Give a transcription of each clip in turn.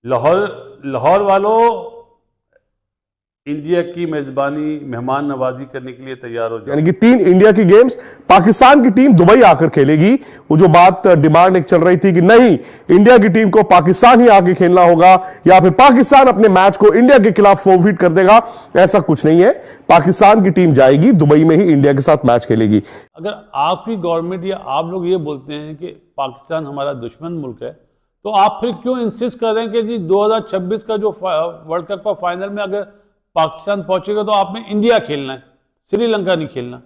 लाहौर लाहौर वालों, इंडिया की मेजबानी मेहमान नवाजी करने के लिए तैयार हो जाओ। यानी कि 3 इंडिया की गेम्स पाकिस्तान की टीम दुबई आकर खेलेगी। वो जो बात डिमांड एक चल रही थी कि नहीं, इंडिया की टीम को पाकिस्तान ही आके खेलना होगा या फिर पाकिस्तान अपने मैच को इंडिया के खिलाफ फॉरफिट कर देगा, ऐसा कुछ नहीं है। पाकिस्तान की टीम जाएगी, दुबई में ही इंडिया के साथ मैच खेलेगी। अगर आपकी गवर्नमेंट या आप लोग ये बोलते हैं कि पाकिस्तान हमारा दुश्मन मुल्क है, तो आप फिर क्यों इंसिस्ट कर रहे हैं कि जी 2026 का जो वर्ल्ड कप का फाइनल में अगर पाकिस्तान पहुंचेगा तो आपने इंडिया खेलना है, श्रीलंका नहीं खेलना।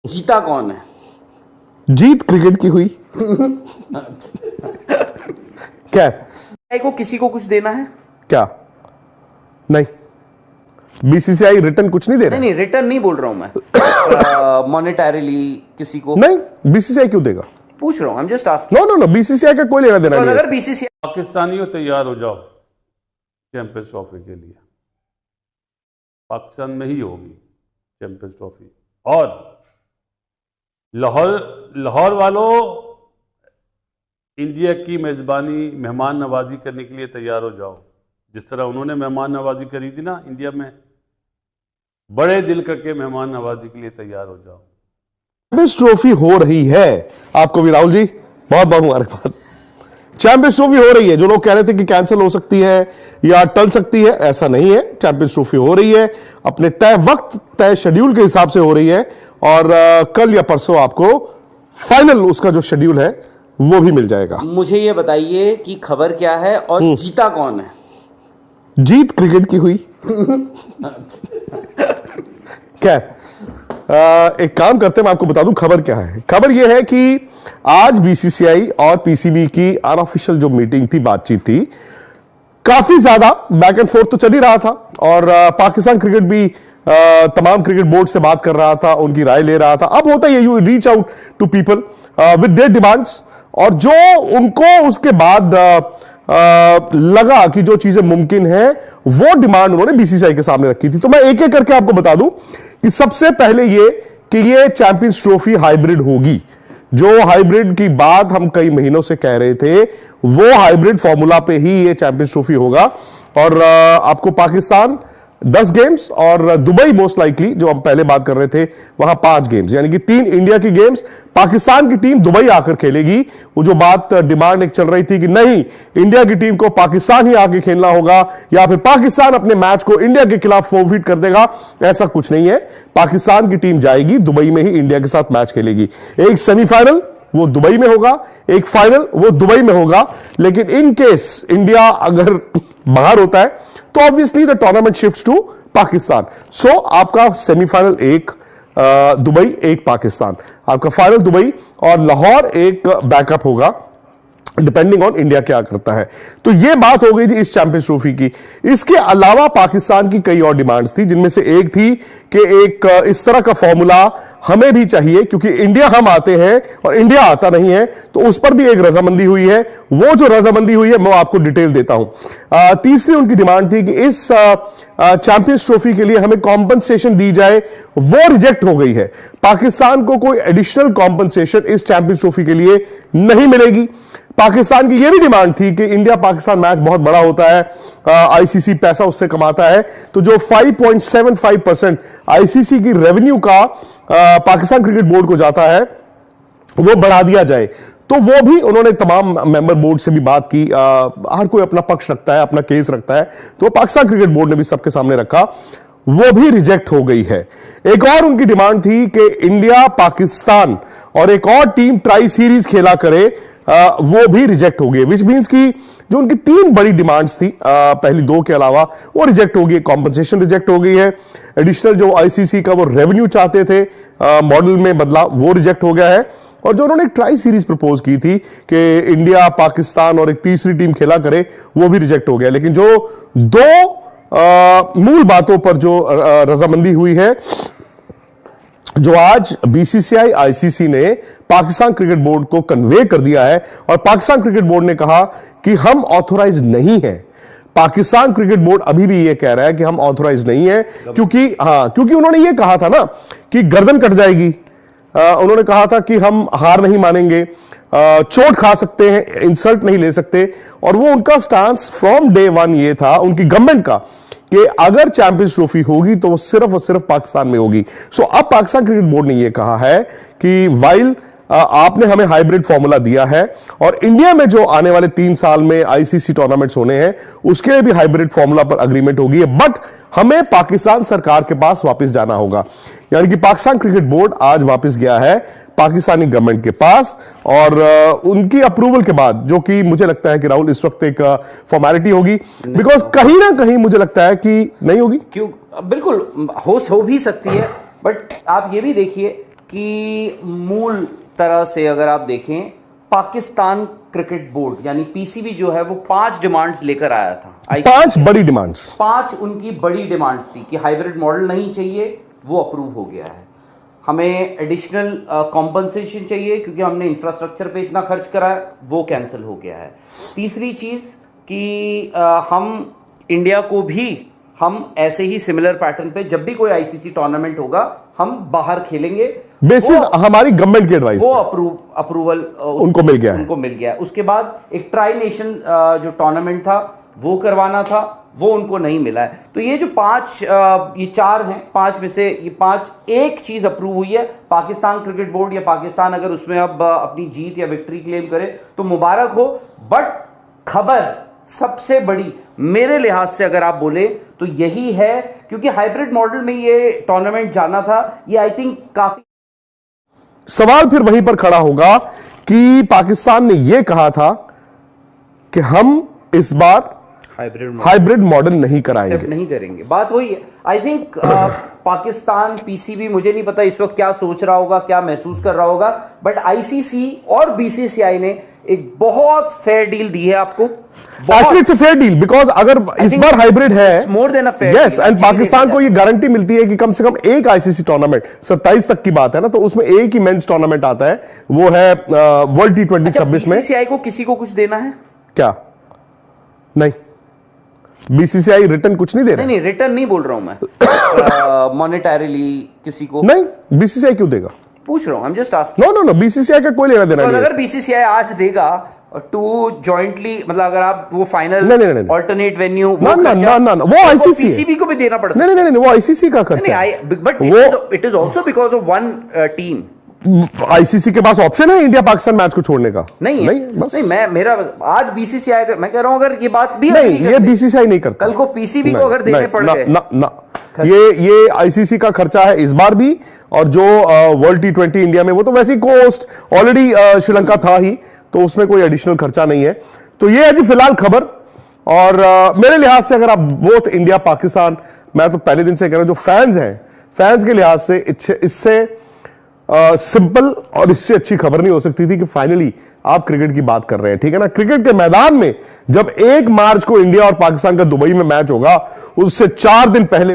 जीता कौन है? जीत क्रिकेट की हुई। क्या को किसी को कुछ देना है क्या? नहीं, बीसीसीआई रिटर्न कुछ नहीं दे रहा। नहीं, रिटर्न नहीं बोल रहा हूं मैं। मॉनेटरीली किसी को नहीं, बीसीसीआई क्यों देगा? पूछ रहा हूं, I am just asking. No, BCCI का कोई लेना देना नहीं है। अगर बीसीसीआई पाकिस्तानियों तैयार हो जाओ चैंपियंस ट्रॉफी के लिए। पाकिस्तान में ही होगी चैंपियंस ट्रॉफी। और लाहौर वालों, इंडिया की मेजबानी मेहमान नवाजी करने के लिए तैयार हो जाओ। जिस तरह उन्होंने मेहमान नवाजी करी थी ना इंडिया में, बड़े दिल करके मेहमान नवाजी के लिए तैयार हो जाओ। चैंपियंस ट्रॉफी हो रही है। आपको भी राहुल जी बहुत बहुत मुबारकबाद। चैंपियंस ट्रॉफी हो रही है। जो लोग कह रहे थे कि कैंसिल हो सकती है या टल सकती है, ऐसा नहीं है। चैंपियंस ट्रॉफी हो रही है, अपने तय वक्त तय शेड्यूल के हिसाब से हो रही है। और कल या परसों आपको फाइनल उसका जो शेड्यूल है वो भी मिल जाएगा। मुझे ये बताइए कि खबर क्या है और जीता कौन है? जीत क्रिकेट की हुई। क्या एक काम करते हैं, मैं आपको बता दूं खबर क्या है। खबर यह है कि आज बीसीसीआई और पीसीबी की अनऑफिशियल जो मीटिंग थी, बातचीत थी, काफी ज्यादा बैक एंड फोर्थ तो चल ही रहा था। और पाकिस्तान क्रिकेट भी तमाम क्रिकेट बोर्ड से बात कर रहा था, उनकी राय ले रहा था। अब होता है you reach out to people with their demands, और जो उनको उसके बाद लगा कि जो चीजें मुमकिन है वो डिमांड उन्होंने बीसीसीआई के सामने रखी थी। तो मैं एक एक करके आपको बता दूं कि सबसे पहले ये कि ये चैंपियंस ट्रॉफी हाइब्रिड होगी। जो हाइब्रिड की बात हम कई महीनों से कह रहे थे, वो हाइब्रिड फॉर्मूला पे ही ये चैंपियंस ट्रॉफी होगा। और आपको पाकिस्तान 10 गेम्स और दुबई मोस्ट लाइकली, जो हम पहले बात कर रहे थे, वहां 5 गेम्स, यानी कि 3 इंडिया की गेम्स पाकिस्तान की टीम दुबई आकर खेलेगी। वो जो बात डिमांड एक चल रही थी कि नहीं, इंडिया की टीम को पाकिस्तान ही आके खेलना होगा या फिर पाकिस्तान अपने मैच को इंडिया के खिलाफ फॉरफिट कर देगा, ऐसा कुछ नहीं है। पाकिस्तान की टीम जाएगी, दुबई में ही इंडिया के साथ मैच खेलेगी। एक सेमीफाइनल वो दुबई में होगा, एक फाइनल वो दुबई में होगा। लेकिन इन केस इंडिया अगर बाहर होता है तो obviously the tournament shifts to Pakistan. So आपका सेमीफाइनल एक दुबई, एक पाकिस्तान, आपका फाइनल दुबई, और लाहौर एक बैकअप होगा डिपेंडिंग ऑन इंडिया क्या करता है। तो यह बात हो गई थी इस चैंपियंस ट्रॉफी की। इसके अलावा पाकिस्तान की कई और डिमांड्स थी, जिनमें से एक थी कि एक इस तरह का फॉर्मूला हमें भी चाहिए, क्योंकि इंडिया हम आते हैं और इंडिया आता नहीं है। तो उस पर भी एक रजामंदी हुई है। वो जो रजामंदी हुई है मैं आपको डिटेल देता हूं। तीसरी उनकी डिमांड थी कि इस चैंपियंस ट्रॉफी के लिए हमें कॉम्पनसेशन दी जाए, वो रिजेक्ट हो गई है। पाकिस्तान को कोई एडिशनल कॉम्पनसेशन इस चैंपियंस ट्रॉफी के लिए नहीं मिलेगी। पाकिस्तान की यह भी डिमांड थी कि इंडिया पाकिस्तान मैच बहुत बड़ा होता है, आईसीसी पैसा उससे कमाता है, तो जो 5.75% आईसीसी की रेवेन्यू का पाकिस्तान क्रिकेट बोर्ड को जाता है वो बढ़ा दिया जाए। तो वो भी उन्होंने तमाम मेंबर बोर्ड से भी बात की। हर कोई अपना पक्ष रखता है, अपना केस रखता है, तो पाकिस्तान क्रिकेट बोर्ड ने भी सबके सामने रखा, वो भी रिजेक्ट हो गई है। एक और उनकी डिमांड थी कि इंडिया, पाकिस्तान और एक और टीम ट्राई सीरीज खेला करे, वो भी रिजेक्ट हो गई। विच मींस की जो उनकी 3 बड़ी डिमांड्स थी, पहली 2 के अलावा, वो रिजेक्ट हो गई। कॉम्पनसेशन रिजेक्ट हो गई है। एडिशनल जो आईसीसी का वो रेवेन्यू चाहते थे मॉडल में बदलाव, वो रिजेक्ट हो गया है। और जो उन्होंने ट्राई सीरीज प्रपोज की थी कि इंडिया, पाकिस्तान और एक तीसरी टीम खेला करे, वो भी रिजेक्ट हो गया। लेकिन जो 2 मूल बातों पर जो रजामंदी हुई है, जो आज बीसीसीआई, आईसीसी ने पाकिस्तान क्रिकेट बोर्ड को कन्वे कर दिया है, और पाकिस्तान क्रिकेट बोर्ड ने कहा कि हम ऑथोराइज नहीं है। पाकिस्तान क्रिकेट बोर्ड अभी भी यह कह रहा है कि हम ऑथोराइज नहीं है, क्योंकि उन्होंने यह कहा था ना कि गर्दन कट जाएगी उन्होंने कहा था कि हम हार नहीं मानेंगे, चोट खा सकते हैं, इंसल्ट नहीं ले सकते। और वो उनका स्टांस फ्रॉम डे वन ये था उनकी गवर्नमेंट का कि अगर चैंपियंस ट्रॉफी होगी तो वो सिर्फ और सिर्फ पाकिस्तान में होगी। सो अब पाकिस्तान क्रिकेट बोर्ड ने ये कहा है कि वाइल आपने हमें हाइब्रिड फॉर्मूला दिया है और इंडिया में जो आने वाले 3 साल में आईसीसी टूर्नामेंट्स होने हैं उसके लिए भी हाइब्रिड फॉर्मूला पर अग्रीमेंट होगी, बट हमें पाकिस्तान सरकार के पास वापस जाना होगा। यानी कि पाकिस्तान क्रिकेट बोर्ड आज वापस गया है पाकिस्तानी गवर्नमेंट के पास और उनकी अप्रूवल के बाद, जो कि मुझे लगता है कि राहुल इस वक्त एक फॉर्मेलिटी होगी, बिकॉज कहीं ना कहीं मुझे लगता है कि नहीं होगी। क्यों, बिल्कुल हो भी सकती है, बट आप ये भी देखिए कि मूल तरह से अगर आप देखें पाकिस्तान क्रिकेट बोर्ड यानी पीसीबी जो है वो 5 डिमांड्स लेकर आया था। 5 बड़ी डिमांड्स, 5 उनकी बड़ी डिमांड्स थी कि हाइब्रिड मॉडल नहीं चाहिए, वो अप्रूव हो गया है। हमें एडिशनल कॉम्पनसेशन चाहिए क्योंकि हमने इंफ्रास्ट्रक्चर पे इतना खर्च करा है, वो कैंसिल हो गया है। तीसरी चीज़ कि हम इंडिया को भी हम ऐसे ही सिमिलर पैटर्न पे जब भी कोई आईसीसी टूर्नामेंट होगा हम बाहर खेलेंगे, बेसिस हमारी गवर्नमेंट की एडवाइस, वो अप्रूवल उनको मिल गया है। उसके बाद एक ट्राई नेशन जो टूर्नामेंट था वो करवाना था, वो उनको नहीं मिला है। तो ये जो 5 ये 4 हैं, 5 में से ये 5 एक चीज अप्रूव हुई है। पाकिस्तान क्रिकेट बोर्ड या पाकिस्तान अगर उसमें अब अपनी जीत या विक्ट्री क्लेम करे तो मुबारक हो, बट खबर सबसे बड़ी मेरे लिहाज से अगर आप बोले तो यही है, क्योंकि हाइब्रिड मॉडल में ये टूर्नामेंट जाना था, ये आई थिंक काफी सवाल फिर वहीं पर खड़ा होगा कि पाकिस्तान ने यह कहा था कि हम इस बार हाइब्रिड मॉडल नहीं कराएंगे, नहीं करेंगे। बात वही है। आई थिंक पाकिस्तान पीसीबी मुझे नहीं पता इस वक्त क्या सोच रहा होगा, क्या महसूस कर रहा होगा, बट आईसीसी और बीसीसीआई ने एक बहुत फेयर डील दी है आपको। Actually it's a fair deal because अगर इस बार हाइब्रिड है, more than a fair, yes, and Pakistan को ये गारंटी मिलती है कि कम से कम एक आईसीसी टूर्नामेंट 27 तक की बात है ना, तो उसमें एक ही मेंस टूर्नामेंट आता है, वो है वर्ल्ड T20 26 में। बीसीसीआई को किसी को कुछ देना है क्या? नहीं, बीसीसीआई रिटर्न कुछ नहीं दे रहा। नहीं, रिटर्न नहीं बोल रहा हूं मैं, मॉनेटरीली किसी को नहीं। बीसीसीआई क्यों देगा, पूछ रहा हूं, I am just asking. No, BCCI का कोई लेना देना नहीं है। अगर बीसीसीआई आज देगा टू जॉइंटली, मतलब अगर आप वो फाइनल ऑल्टरनेट वेन्यू वो आईसीसी पीसीबी को भी देना पड़ सकता है। नहीं, वो आईसीसी का खर्चा है, but it is also because of one team. ICC के पास ऑप्शन है इंडिया पाकिस्तान मैच को छोड़ने का? नहीं, बस नहीं, मैं मेरा आज बीसीसीआई, मैं कह रहा हूं अगर ये बात भी नहीं, ये बीसीसीआई नहीं करता। कल को पीसीबी को अगर देने पड़ गए ना, ये आईसीसी का खर्चा है इस बार भी, और जो वर्ल्ड T20 इंडिया में वो तो वैसे ही कोस्ट ऑलरेडी श्रीलंका था ही, तो उसमें कोई एडिशनल खर्चा नहीं है। तो ये है जी फिलहाल खबर। और मेरे लिहाज से अगर आप बोथ इंडिया पाकिस्तान, मैं तो पहले दिन से कह रहा हूं, जो फैंस हैं, फैंस के लिहाज से इससे सिंपल और इससे अच्छी खबर नहीं हो सकती थी कि फाइनली आप क्रिकेट की बात कर रहे हैं, ठीक है ना। क्रिकेट के मैदान में जब 1 मार्च को इंडिया और पाकिस्तान का दुबई में मैच होगा, उससे 4 दिन पहले